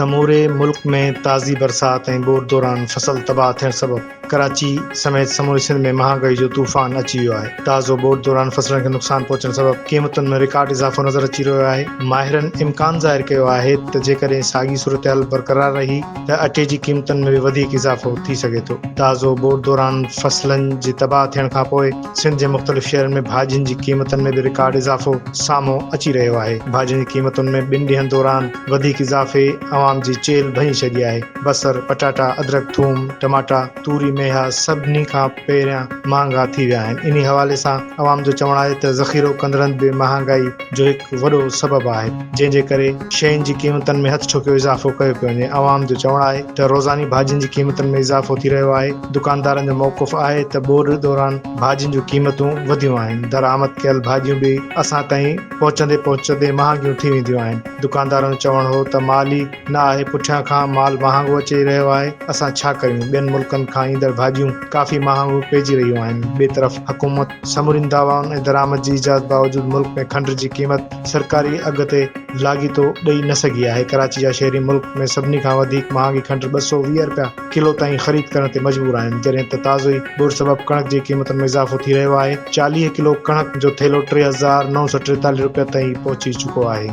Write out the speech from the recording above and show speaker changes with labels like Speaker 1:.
Speaker 1: समूरे मुल्क में ताज़ी बरसात ऐं बोर दौरान फसल तबाह थियण सबबि कराची समेत समूरे सिंध में महांगाई जो तूफ़ान अची वियो आहे। ताज़ो बोर दौरान फसलनि खे नुक़सान पहुचण सबबि क़ीमतुनि में रिकॉर्ड इज़ाफ़ो नज़र अची रहियो आहे। माहिरनि इम्कान ज़ाहिर कयो आहे त जेकॾहिं साॻी सूरतहाल बरक़रार रही त अटे जी क़ीमतुनि में बि वधीक इज़ाफ़ो थी सघे थो। ताज़ो बोर दौरान फसलनि जे तबाह थियण खां पोइ सिंध जे मुख़्तलिफ़ शहरनि में भाॼियुनि जी क़ीमतुनि में बि रिकॉर्ड इज़ाफ़ो साम्हूं अची रहियो आहे। भाॼियुनि जी क़ीमतुनि में 2 ॾींहनि दौरान वधीक इज़ाफ़े अवाम जी चेल भञी छॾी आहे। बसर, पटाटा, अदरक, थूम, टमाटा, तूरी, मेहा सभिनी खां पहिरियां महांगा थी विया आहिनि। इन हवाले सां अवाम जो चवणु आहे त ज़ख़ीरो कंदड़नि बि महांगाई जो हिकु वॾो सबबु आहे, जंहिंजे करे शयुनि जी क़ीमतुनि में हथ ठोकियो इज़ाफ़ो कयो पियो वञे। अवाम जो चवणु आहे त रोज़ानी भाॼियुनि जी क़ीमतुनि में इज़ाफ़ो थी रहियो आहे। दुकानदारनि जो मौक़िफ़ आहे त बोर दौरान भाॼियुनि जूं क़ीमतूं वधियूं आहिनि। दरआमद कयल भाॼियूं बि असां ताईं पहुचंदे महांगियूं थी वेंदियूं आहिनि। दुकानदारनि जो चवणु हो त माल ई न आहे, पुठियां खां माल महांगो अची रहियो आहे। असां छा कयूं? ॿियनि मुल्कनि खां ईंदड़ भाॼियूं काफ़ी महांगो पइजी रहियूं आहिनि। ॿिए तरफ़ हुकूमत समूरिन दावाउनि ऐं दरामद जी इजाज़त बावजूदि मुल्क में खंड जी क़ीमत सरकारी अघ ते लाॻीतो ॾेई न सघी आहे। कराची जा शहरी मुल्क में सभिनी खां वधीक महांगी खंड 220 रुपया किलो ताईं ख़रीद करण ते मजबूर आहिनि, जॾहिं त ताज़ो ई बोर सबबि कणक जी क़ीमतुनि में इज़ाफ़ो थी रहियो आहे। 40 किलो कणक जो थेलो 3943 रुपया ताईं पहुची चुको आहे।